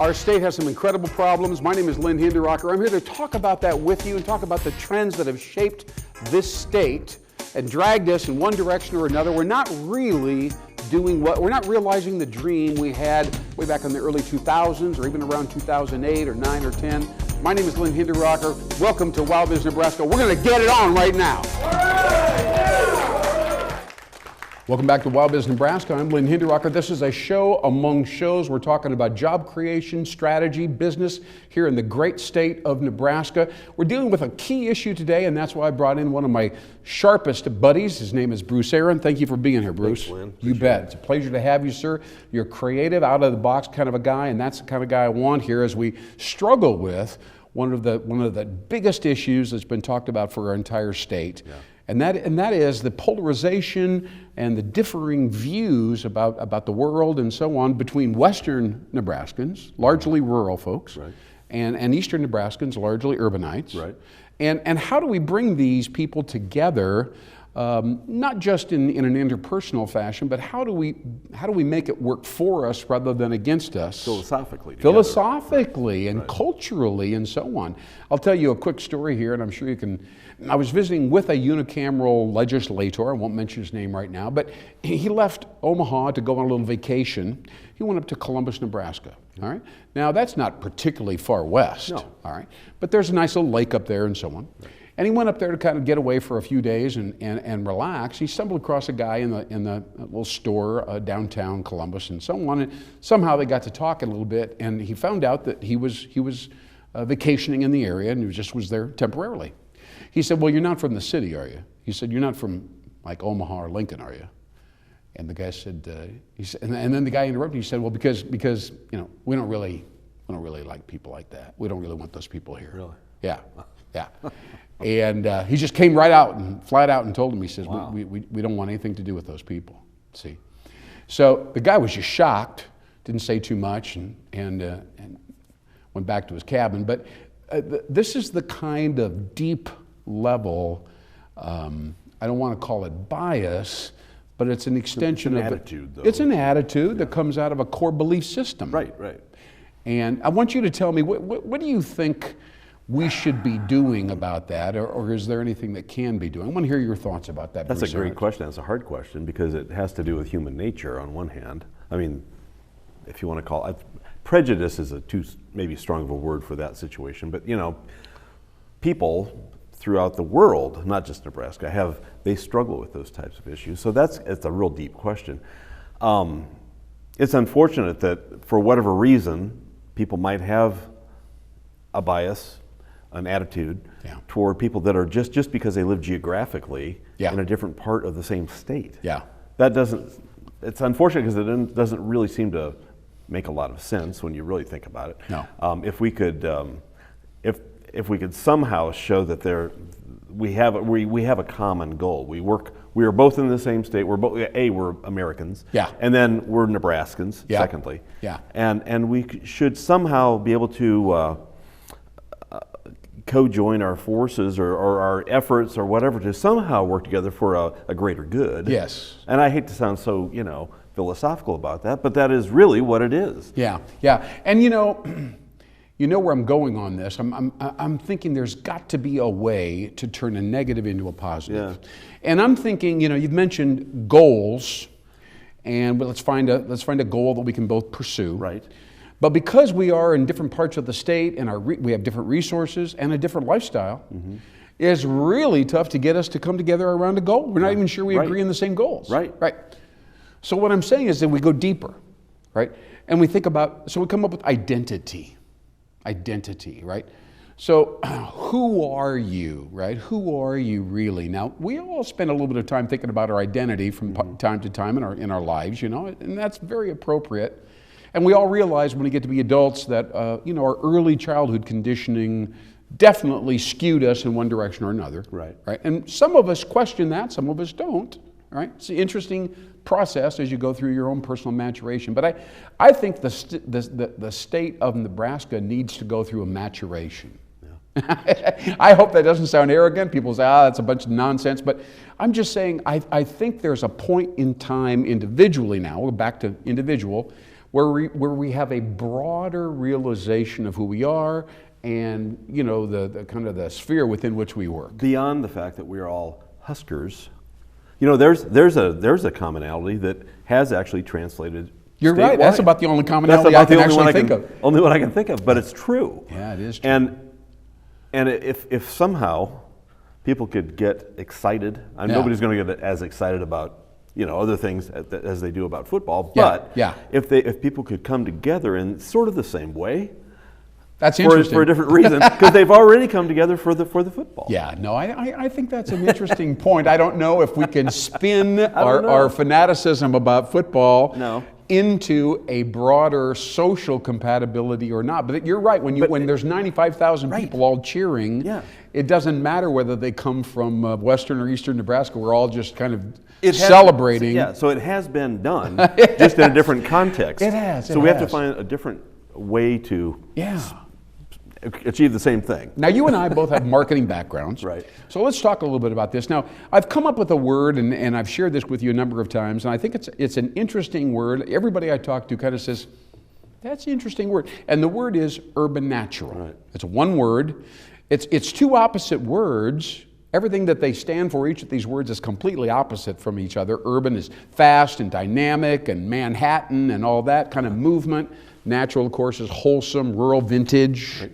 Our state has some incredible problems. My name is Lynn Hinderrocker. I'm here to talk about that with you and talk about the trends that have shaped this state and dragged us in one direction or another. We're not really we're not realizing the dream we had way back in the early 2000s or even around 2008 or 9 or 10. My name is Lynn Hinderrocker. Welcome to WOWBIZ Nebraska. We're going to get it on right now. Welcome back to WOWBIZ Nebraska. I'm Lynn Hinderrocker. This is a show among shows. We're talking about job creation, strategy, business here in the great state of Nebraska. We're dealing with a key issue today, and that's why I brought in one of my sharpest buddies. His name is Bruce Arant. Thank you for being here, Bruce. Thanks, Lynn. You bet. It's a pleasure to have you, sir. You're a creative, out-of-the-box kind of a guy, and that's the kind of guy I want here as we struggle with one of the biggest issues that's been talked about for our entire state. Yeah. And that is the polarization and the differing views about the world and so on between Western Nebraskans, largely rural folks, right, and Eastern Nebraskans, largely urbanites. Right. And how do we bring these people together, not just in an interpersonal fashion, but how do we make it work for us rather than against us? Philosophically. Philosophically and right, culturally and so on. I'll tell you a quick story here, and I'm sure you can. I was visiting with a unicameral legislator. I won't mention his name right now, but he left Omaha to go on a little vacation. He went up to Columbus, Nebraska. All right. Now that's not particularly far west. No. All right. But there's a nice little lake up there and so on. Right. And he went up there to kind of get away for a few days and relax. He stumbled across a guy in the little store downtown Columbus and so on. And somehow they got to talking a little bit, and he found out that he was vacationing in the area, and he just was there temporarily. He said, "Well, you're not from the city, are you?" He said, "You're not from like Omaha or Lincoln, are you?" And the guy said, and then the guy interrupted. He said, "Well, because you know we don't really like people like that. We don't really want those people here." Really? Yeah. And he just came right out and flat out and told him. He says, wow, we don't want anything to do with those people. See, so the guy was just shocked, didn't say too much, and went back to his cabin. But this is the kind of deep level, I don't want to call it bias, but it's an extension of attitude, though. It's an attitude that comes out of a core belief system. Right. And I want you to tell me, what do you think we should be doing about that, or is there anything that can be doing? I want to hear your thoughts about that. That's Bruce a great Arant. question. That's a hard question because it has to do with human nature on one hand. I mean, if you want to call it, prejudice is too maybe strong of a word for that situation, but you know, people throughout the world, not just Nebraska, they struggle with those types of issues. So it's a real deep question. It's unfortunate that for whatever reason, people might have a bias, an attitude toward people that are just because they live geographically in a different part of the same state. Yeah. It's unfortunate because it doesn't really seem to make a lot of sense when you really think about it. No. If we could somehow show that we have a common goal. We are both in the same state. We're Americans. Yeah. And then we're Nebraskans. Yeah. Secondly. Yeah. And we should somehow be able to co-join our forces or our efforts or whatever to somehow work together for a greater good. Yes. And I hate to sound so philosophical about that, but that is really what it is. Yeah. And you know where I'm going on this. I'm thinking there's got to be a way to turn a negative into a positive. Yeah. And I'm thinking, you've mentioned goals, and let's find a goal that we can both pursue. Right. But because we are in different parts of the state and we have different resources and a different lifestyle, it's really tough to get us to come together around a goal. We're not even sure we agree on the same goals. Right. So what I'm saying is that we go deeper, right? And we come up with identity, right? So who are you, right? Who are you really? Now, we all spend a little bit of time thinking about our identity from time to time in our lives, and that's very appropriate. And we all realize when we get to be adults that, our early childhood conditioning definitely skewed us in one direction or another. Right. And some of us question that, some of us don't. Right? It's an interesting process as you go through your own personal maturation. But I think the state of Nebraska needs to go through a maturation. Yeah. I hope that doesn't sound arrogant. People say, that's a bunch of nonsense. But I'm just saying, I think there's a point in time individually now, we're back to individual, where we have a broader realization of who we are and, the kind of the sphere within which we work. Beyond the fact that we're all Huskers, there's a commonality that has actually translated. You're right. That's about the only commonality That's about I can actually think of. Only one I can think of, but it's true. Yeah, it is true. And if somehow people could get excited, nobody's going to get as excited about other things as they do about football. But if people could come together in sort of the same way, that's interesting. For a different reason, because they've already come together for the football. Yeah, no, I think that's an interesting point. I don't know if we can spin our fanaticism about football into a broader social compatibility or not. But you're right. When there's 95,000 people all cheering, it doesn't matter whether they come from western or eastern Nebraska. We're all just kind of celebrating. So it has been done, just in a different context. It has. So we have to find a different way to achieve the same thing. Now, you and I both have marketing backgrounds. Right. So let's talk a little bit about this. Now, I've come up with a word, and I've shared this with you a number of times, and I think it's an interesting word. Everybody I talk to kind of says, that's an interesting word. And the word is urban natural. Right. It's one word. It's two opposite words. Everything that they stand for, each of these words is completely opposite from each other. Urban is fast and dynamic and Manhattan and all that kind of movement. Natural, of course, is wholesome, rural, vintage.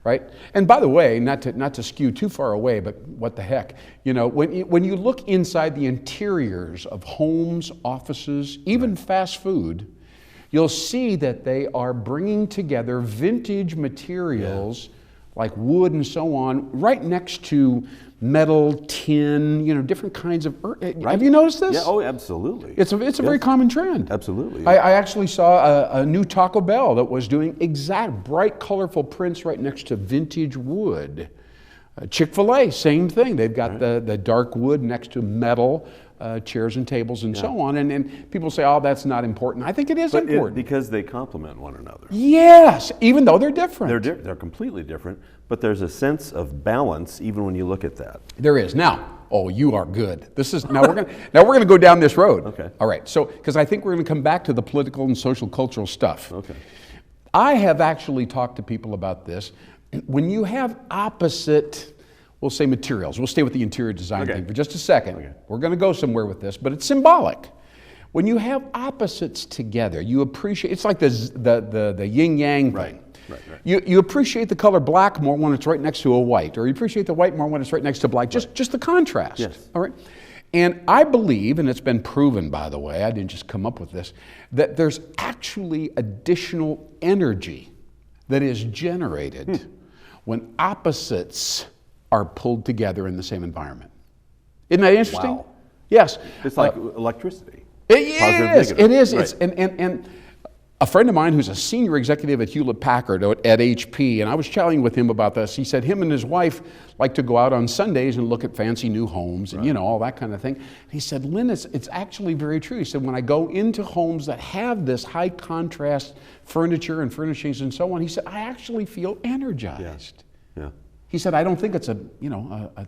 Right? And by the way, not to skew too far away, but what the heck, when you look inside the interiors of homes, offices, even fast food, you'll see that they are bringing together vintage materials like wood and so on, right next to metal, tin, different kinds of earth. Have you noticed this? Yeah, oh, absolutely. It's a very common trend. Absolutely. Yeah. I actually saw a new Taco Bell that was doing exact bright, colorful prints right next to vintage wood. Chick-fil-A, same thing. They've got the dark wood next to metal chairs and tables and so on. And people say, oh, that's not important. I think it is important. Because they complement one another. Yes, even though they're different. They're completely different, but there's a sense of balance even when you look at that. There is. Now, you are good. Now we're gonna go down this road. Okay. All right. So, because I think we're going to come back to the political and social cultural stuff. Okay. I have actually talked to people about this. When you have opposite, we'll say materials. We'll stay with the interior design thing for just a second. Okay. We're going to go somewhere with this, but it's symbolic. When you have opposites together, you appreciate. It's like the yin yang thing. Right. You appreciate the color black more when it's right next to a white, or you appreciate the white more when it's right next to black. Just the contrast. Yes. All right. And I believe, and it's been proven, by the way, I didn't just come up with this, that there's actually additional energy that is generated when opposites are pulled together in the same environment. Isn't that interesting? Wow. Yes. It's like electricity. It is. Positive, It is. right. It's, and a friend of mine who's a senior executive at Hewlett-Packard at HP, and I was chatting with him about this. He said him and his wife like to go out on Sundays and look at fancy new homes and all that kind of thing. He said, Lynn, it's actually very true. He said, when I go into homes that have this high contrast furniture and furnishings and so on, he said, I actually feel energized. Yeah. He said, I don't think it's a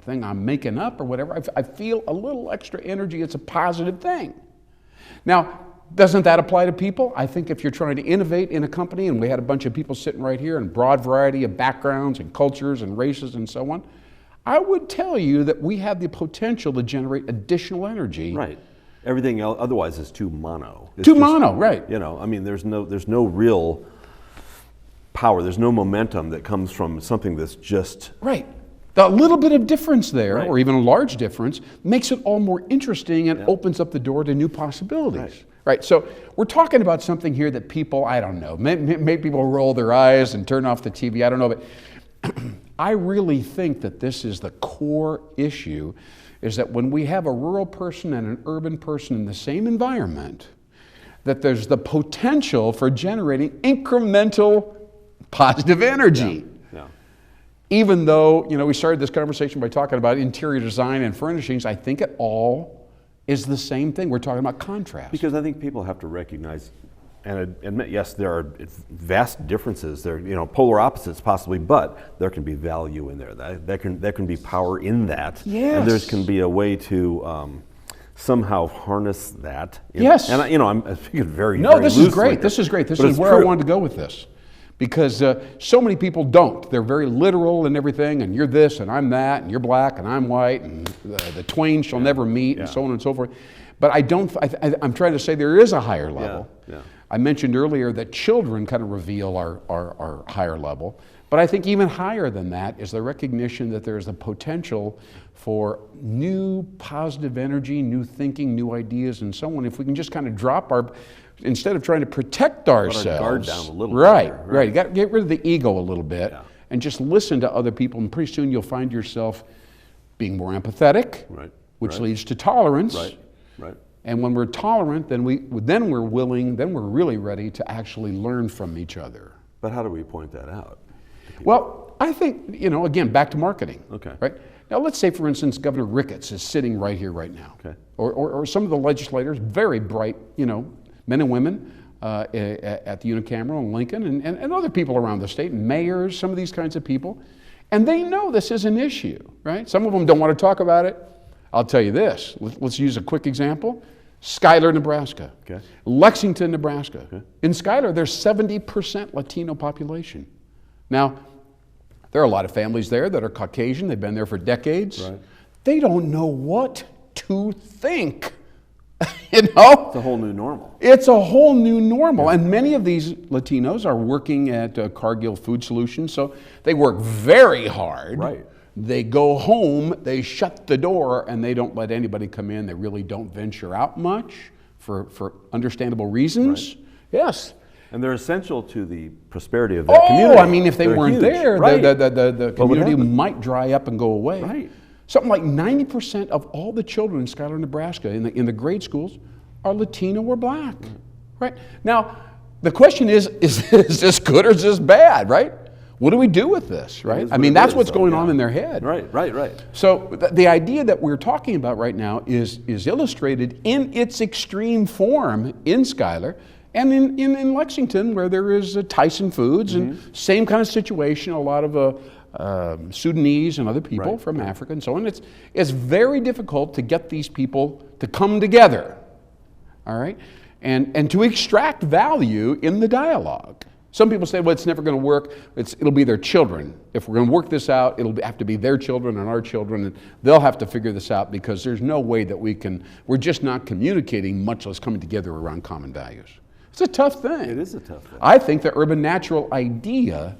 thing I'm making up or whatever. I feel a little extra energy. It's a positive thing. Now, doesn't that apply to people? I think if you're trying to innovate in a company, and we had a bunch of people sitting right here in a broad variety of backgrounds and cultures and races and so on, I would tell you that we have the potential to generate additional energy. Right. Everything else otherwise is too mono. It's right. There's no real power. There's no momentum that comes from something that's just right. The little bit of difference there, right. or even a large difference, makes it all more interesting and opens up the door to new possibilities. Right. So we're talking about something here that people, I don't know, maybe people roll their eyes and turn off the TV, I don't know, but I really think that this is the core issue, is that when we have a rural person and an urban person in the same environment, that there's the potential for generating incremental positive energy. Yeah. Even though, we started this conversation by talking about interior design and furnishings, I think it all is the same thing. We're talking about contrast. Because I think people have to recognize and admit, yes, there are vast differences. There are, polar opposites possibly, but there can be value in there. There can be power in that. Yes. And there can be a way to somehow harness that. Yes. And I'm speaking very, No, very this is loosely great. here. This is great. This But is it's where I true. wanted to go with this. Because so many people don't. They're very literal and everything, and you're this and I'm that, and you're black and I'm white, and the twain shall never meet, and so on and so forth. But I'm trying to say there is a higher level. Yeah. I mentioned earlier that children kind of reveal our higher level. But I think even higher than that is the recognition that there's the potential for new positive energy, new thinking, new ideas, and so on. If we can just kind of drop instead of trying to protect ourselves, our guard down a little right, bit. right. You got to get rid of the ego a little bit, and just listen to other people, and pretty soon you'll find yourself being more empathetic, which leads to tolerance. Right. And when we're tolerant, then we're willing, then we're really ready to actually learn from each other. But how do we point that out? Well, I think, again, back to marketing. Okay. Right? Now, let's say, for instance, Governor Ricketts is sitting right here, right now. Okay. Or some of the legislators, very bright, men and women at the unicameral in Lincoln, and other people around the state, mayors, some of these kinds of people. And they know this is an issue, right? Some of them don't want to talk about it. I'll tell you this. Let's use a quick example. Schuyler, Nebraska. Okay. Lexington, Nebraska. Okay. In Schuyler, there's 70% Latino population. Now, there are a lot of families there that are Caucasian. They've been there for decades. Right. They don't know what to think. It's a whole new normal. It's a whole new normal. And many of these Latinos are working at Cargill Food Solutions, so they work very hard. Right. They go home, they shut the door, and they don't let anybody come in. They really don't venture out much for understandable reasons. Right. Yes. And they're essential to the prosperity of that community. I mean, if they weren't huge. there, Right. the community might dry up and go away. Right. Something like 90% of all the children in Schuyler, Nebraska, in the grade schools, are Latino or black. Right? Now, the question is this good or is this bad, right? What do we do with this, right? I mean, that's what's going on in their head. Right. So the idea that we're talking about right now is illustrated in its extreme form in Schuyler and in Lexington, where there is Tyson Foods, and same kind of situation, a lot of Sudanese and other people from Africa and so on. It's very difficult to get these people to come together, all right, and to extract value in the dialogue. Some people say, well, it's never going to work. It'll be their children. If we're going to work this out, it'll have to be their children and our children, and they'll have to figure this out because there's no way that we're just not communicating, much less coming together around common values. It's a tough thing. It is a tough thing. I think the urban natural idea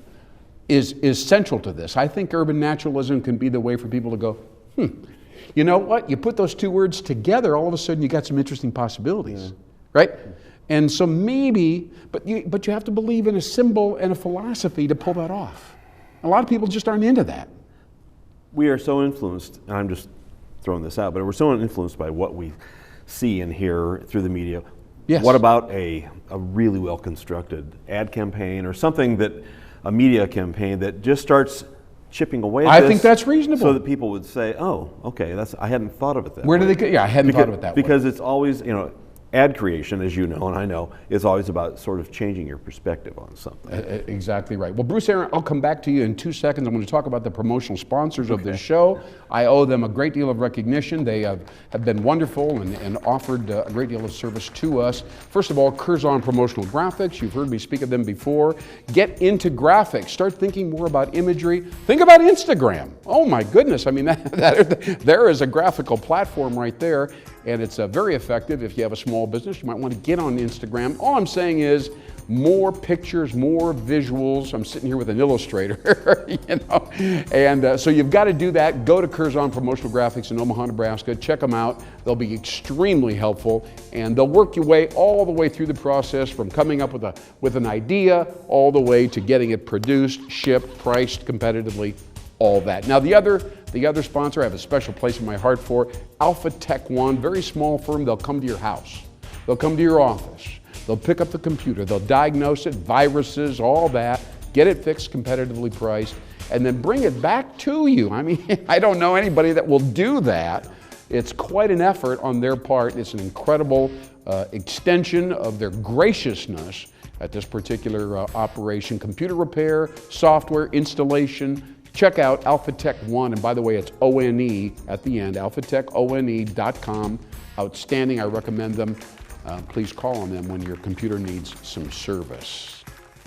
is central to this. I think urban naturalism can be the way for people to go, you know what? You put those two words together, all of a sudden you got some interesting possibilities, right? And so maybe, but you have to believe in a symbol and a philosophy to pull that off. A lot of people just aren't into that. We are so influenced, and I'm just throwing this out, but we're so influenced by what we see and hear through the media. Yes. What about a really well-constructed ad campaign or something a media campaign that just starts chipping away at I this think that's reasonable. so that people would say, oh, okay, I hadn't thought of it that way. Where do they get? Yeah, I hadn't thought of it that way. Because it's always, ad creation, as you know and I know, is always about sort of changing your perspective on something. Exactly right. Well, Bruce, Arant, I'll come back to you in 2 seconds. I'm going to talk about the promotional sponsors of this show. I owe them a great deal of recognition. They have been wonderful and offered a great deal of service to us. First of all, Curzon Promotional Graphics. You've heard me speak of them before. Get into graphics. Start thinking more about imagery. Think about Instagram. Oh my goodness. I mean, there is a graphical platform right there. And it's very effective if you have a small business. You might want to get on Instagram. All I'm saying is more pictures, more visuals. I'm sitting here with an illustrator, And so you've got to do that. Go to Curzon Promotional Graphics in Omaha, Nebraska. Check them out. They'll be extremely helpful, and they'll work your way all the way through the process from coming up with an idea all the way to getting it produced, shipped, priced competitively. All that. Now the other sponsor I have a special place in my heart for, Alpha Tech One, very small firm. They'll come to your house. They'll come to your office. They'll pick up the computer. They'll diagnose it, viruses, all that, get it fixed, competitively priced, and then bring it back to you. I mean, I don't know anybody that will do that. It's quite an effort on their part. It's an incredible extension of their graciousness at this particular operation. Computer repair, software installation. Check out Alpha Tech One, and by the way, it's O-N-E at the end, alphatechone.com. outstanding. I recommend them. Please call on them when your computer needs some service.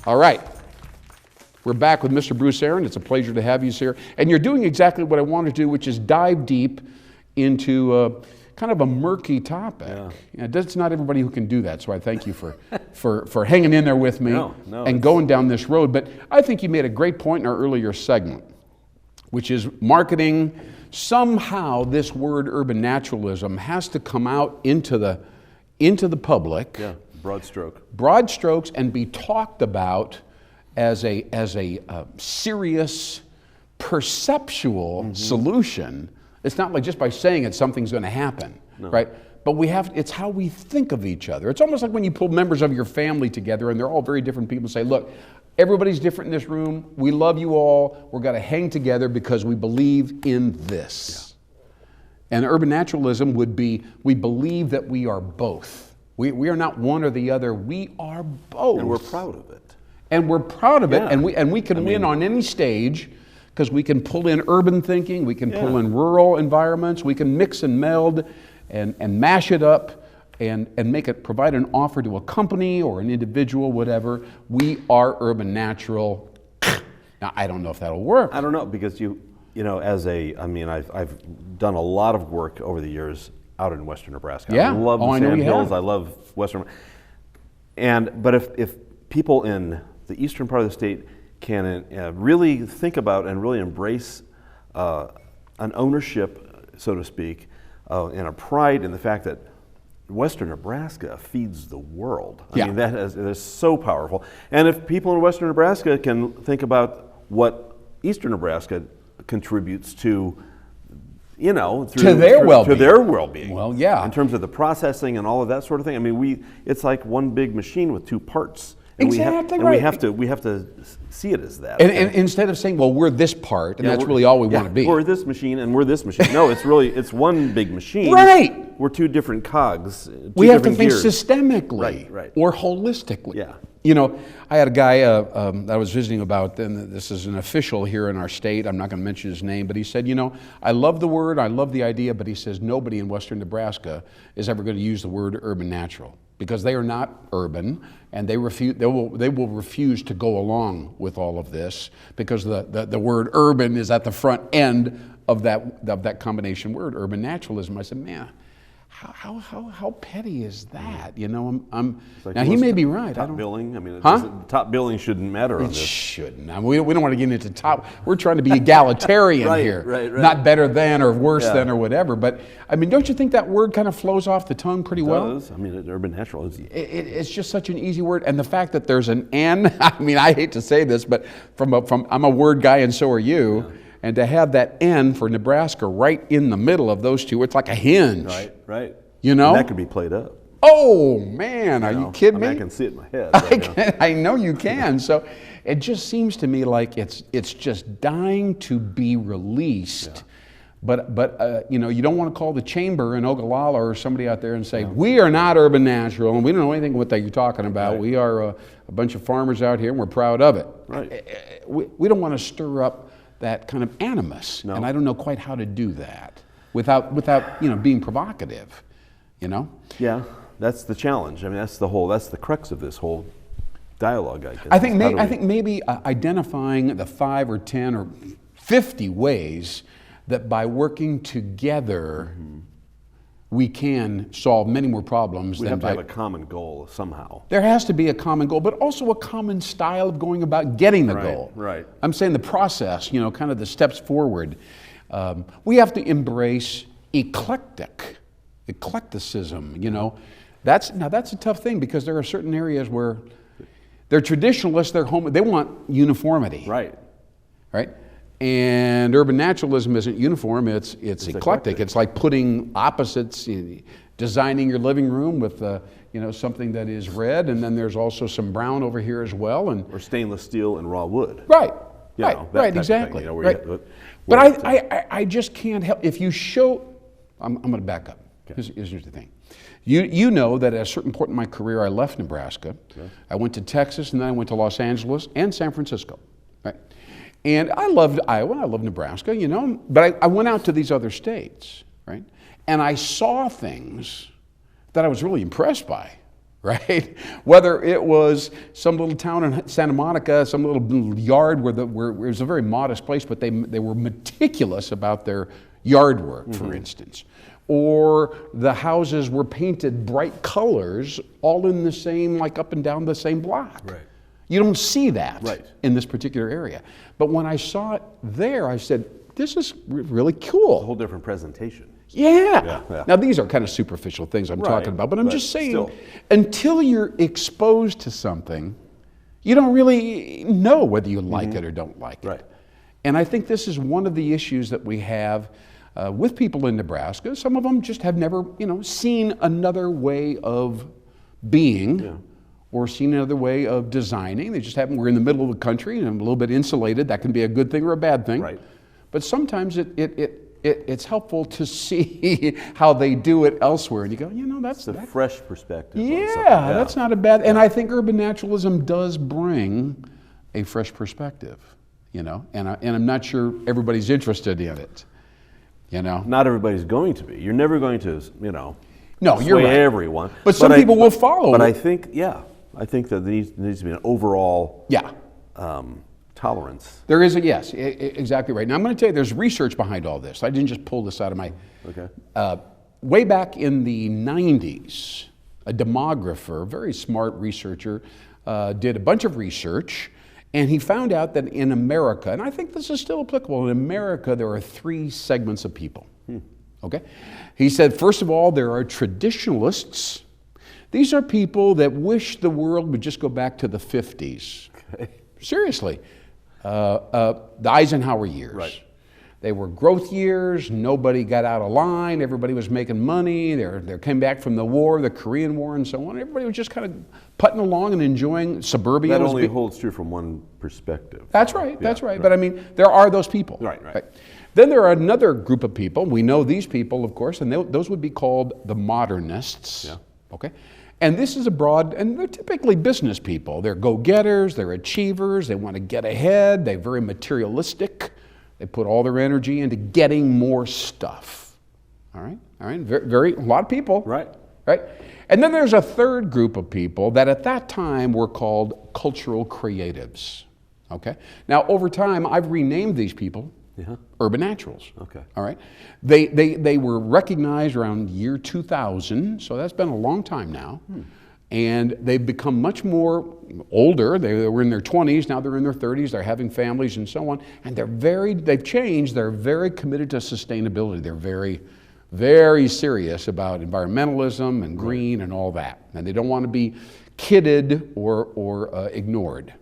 All right. We're back with Mr. Bruce Arant. It's a pleasure to have you here. And you're doing exactly what I want to do, which is dive deep into kind of a murky topic. Yeah. It's not everybody who can do that, so I thank you for hanging in there with me and going down this road. But I think you made a great point in our earlier segment, which is marketing. Somehow this word urban naturalism has to come out into the public. Yeah, broad stroke. Broad strokes, and be talked about as a serious perceptual solution. It's not like just by saying it, something's going to happen, right? But it's how we think of each other. It's almost like when you pull members of your family together and they're all very different people and say, look, everybody's different in this room. We love you all. We're going to hang together because we believe in this. Yeah. And urban naturalism would be, we believe that we are both. We are not one or the other. We are both. And we're proud of it. And we're proud of it, and we can win on any stage because we can pull in urban thinking, we can pull in rural environments, we can mix and meld and mash it up and provide an offer to a company or an individual, whatever. We are urban natural. Now, I don't know if that'll work. I don't know, because you know, I've done a lot of work over the years out in western Nebraska. Yeah. I love the sand hills. I love western. But if people in the eastern part of the state can really think about and really embrace an ownership, so to speak, and a pride in the fact that western Nebraska feeds the world. I mean, that is so powerful. And if people in western Nebraska can think about what eastern Nebraska contributes to, you know, to their well-being. Well, yeah. In terms of the processing and all of that sort of thing. I mean, it's like one big machine with two parts. And exactly right. And we have to see it as that. And instead of saying, well, we're this part, and that's really all we want to be. We're this machine and we're this machine. No, it's one big machine. Right. We're two different cogs. We have to think systemically right. or holistically. Yeah. You know, I had a guy that I was visiting about, and this is an official here in our state. I'm not going to mention his name, but he said, you know, I love the word, I love the idea, but he says nobody in western Nebraska is ever going to use the word urban natural because they are not urban, and they will refuse to go along with all of this because the word urban is at the front end of that combination word, urban naturalism. I said, man, how petty is that? You know, like now he may be right. Top billing. I mean, top billing shouldn't matter on this. It shouldn't. I mean, we don't want to get into top. We're trying to be egalitarian here, right. Not better than or worse than or whatever. But I mean, don't you think that word kind of flows off the tongue pretty well? It does. I mean, urban natural is. It's just such an easy word, and the fact that there's an N. I mean, I hate to say this, but I'm a word guy, and so are you. Yeah. And to have that N for Nebraska right in the middle of those two, it's like a hinge. Right. You know? And that could be played up. Oh, man, are you kidding me? I can see it in my head. I know you can. So it just seems to me like it's just dying to be released. Yeah. But you know, you don't want to call the chamber in Ogallala or somebody out there and say, we are not urban natural, and we don't know anything what you're talking about. Right. We are a bunch of farmers out here, and we're proud of it. Right. We don't want to stir up that kind of animus, and I don't know quite how to do that without being provocative, you know. Yeah, that's the challenge. I mean, that's the crux of this whole dialogue. I think maybe identifying the 5 or 10 or 50 ways that by working together we can solve many more problems. We have to have a common goal somehow. There has to be a common goal, but also a common style of going about getting the goal. Right. I'm saying the process, you know, kind of the steps forward. We have to embrace eclecticism, you know. That's a tough thing because there are certain areas where they're traditionalists, they want uniformity. Right. And urban naturalism isn't uniform, it's eclectic. It's like putting opposites, designing your living room with something that is red, and then there's also some brown over here as well. Or stainless steel and raw wood. Right, Thing, exactly. you know, but I just can't help, if you show, I'm going to back up. Okay. Here's the thing. You know that at a certain point in my career, I left Nebraska. Okay. I went to Texas, and then I went to Los Angeles and San Francisco. Right? And I loved Iowa, I loved Nebraska, you know, but I went out to these other states, right? And I saw things that I was really impressed by, right? Whether it was some little town in Santa Monica, some little yard where it was a very modest place, but they were meticulous about their yard work, for instance. Or the houses were painted bright colors, all in the same, like up and down the same block. Right. You don't see that in this particular area. But when I saw it there, I said, this is really cool. A whole different presentation. Yeah. Now these are kind of superficial things I'm talking about, but I'm just saying, until you're exposed to something, you don't really know whether you like it or don't like it. And I think this is one of the issues that we have with people in Nebraska. Some of them just have never, seen another way of being or seen another way of designing. They just haven't. We're in the middle of the country and a little bit insulated. That can be a good thing or a bad thing. But sometimes it's helpful to see how they do it elsewhere, and you go, that's a fresh perspective. Yeah, that's not a bad. And I think urban naturalism does bring a fresh perspective, and I'm not sure everybody's interested in it, Not everybody's going to be. You're never going to, No, you're right. Everyone. But some people will follow. But I think that there needs to be an overall tolerance. There is yes, exactly right. Now I'm going to tell you, there's research behind all this. I didn't just pull this out of my. Way back in the 90s, a demographer, a very smart researcher, did a bunch of research, and he found out that in America, and I think this is still applicable, in America there are 3 segments of people. Okay? He said, first of all, there are traditionalists. These are people that wish the world would just go back to the 50s. Seriously. The Eisenhower years. They were growth years. Nobody got out of line. Everybody was making money. They came back from the war, the Korean War, and so on. Everybody was just kind of putting along and enjoying suburbia. That only holds true from one perspective. That's right. That's right. But I mean, there are those people. Right. Then there are another group of people. We know these people, of course, and those would be called the modernists. Okay. And this is and they're typically business people. They're go-getters, they're achievers, they want to get ahead, they're very materialistic. They put all their energy into getting more stuff. All right? A lot of people. Right? And then there's a third group of people that at that time were called cultural creatives. Okay? Now, over time, I've renamed these people urban naturals. Okay. All right? They were recognized around year 2000, so that's been a long time now. And they've become much more older. They were in their 20s, now they're in their 30s, they're having families and so on. And they've changed, they're very committed to sustainability. They're very, very serious about environmentalism and green and all that. And they don't want to be kidded or ignored.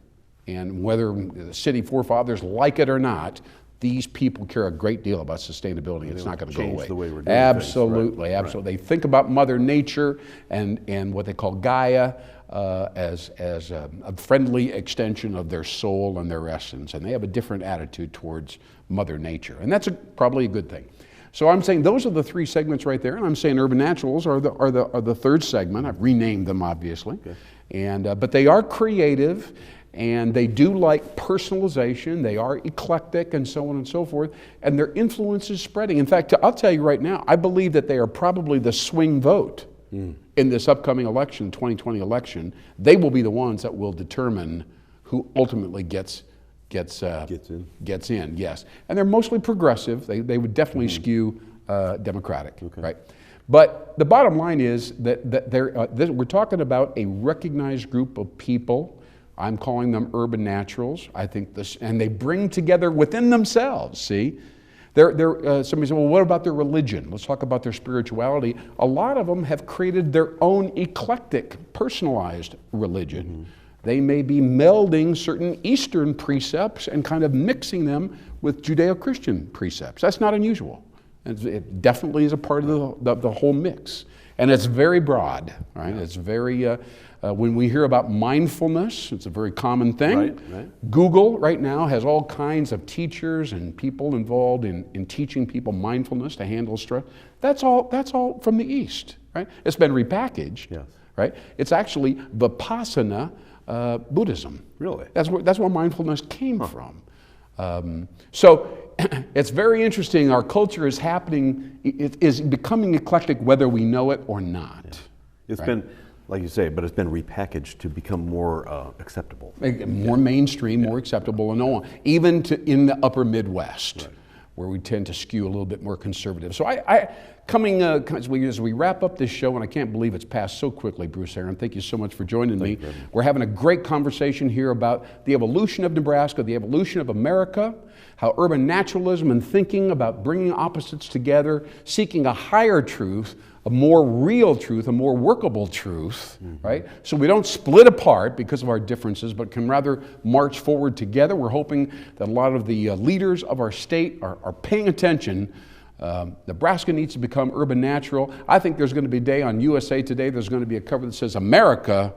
And whether the city forefathers like it or not, these people care a great deal about sustainability. It's not going to go away. Change the way we're doing absolutely, things. Absolutely. They think about Mother Nature and what they call Gaia as a friendly extension of their soul and their essence. And they have a different attitude towards Mother Nature. And that's probably a good thing. So I'm saying those are the 3 segments right there. And I'm saying urban naturals are the third segment. I've renamed them, obviously. And but they are creative. And they do like personalization, they are eclectic and so on and so forth, and their influence is spreading. In fact, I'll tell you right now, I believe that they are probably the swing vote in this upcoming election, 2020 election. They will be the ones that will determine who ultimately gets in, yes. And they're mostly progressive. They would definitely skew Democratic, right? But the bottom line is that we're talking about a recognized group of people. I'm calling them urban naturals. I think and they bring together within themselves, see? Somebody said, well, what about their religion? Let's talk about their spirituality. A lot of them have created their own eclectic, personalized religion. They may be melding certain Eastern precepts and kind of mixing them with Judeo-Christian precepts. That's not unusual. It definitely is a part of the whole mix. And it's very broad, right? It's very, when we hear about mindfulness, it's a very common thing. Google right now has all kinds of teachers and people involved in teaching people mindfulness to handle stress. That's all from the East, right? It's been repackaged, right? It's actually Vipassana Buddhism. Really? That's where mindfulness came from. So it's very interesting. Our culture is happening, it is becoming eclectic whether we know it or not. Yeah. It's been, like you say, but it's been repackaged to become more acceptable. More mainstream, more acceptable, and so on. Even in the upper Midwest, where we tend to skew a little bit more conservative. So as we wrap up this show, and I can't believe it's passed so quickly, Bruce Arant, thank you so much for joining me. We're having a great conversation here about the evolution of Nebraska, the evolution of America, how urban naturalism and thinking about bringing opposites together, seeking a higher truth, a more real truth, a more workable truth, right? So we don't split apart because of our differences, but can rather march forward together. We're hoping that a lot of the leaders of our state are paying attention. Nebraska needs to become urban natural. I think there's going to be a day on USA Today, there's going to be a cover that says America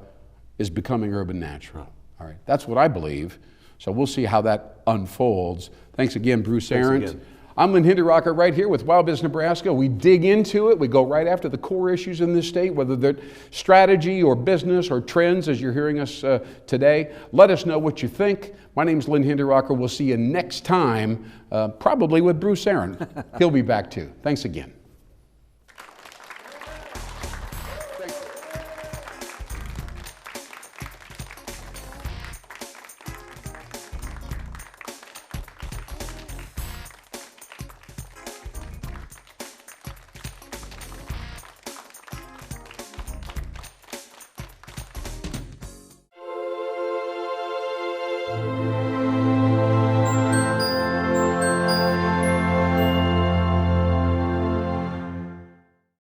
is becoming urban natural. All right, that's what I believe. So we'll see how that unfolds. Thanks again, Bruce Arant. I'm Lynn Hinderrocker right here with WOWBIZ Nebraska. We dig into it. We go right after the core issues in this state, whether they're strategy or business or trends, as you're hearing us today. Let us know what you think. My name's Lynn Hinderrocker. We'll see you next time, probably with Bruce Arant. He'll be back too. Thanks again.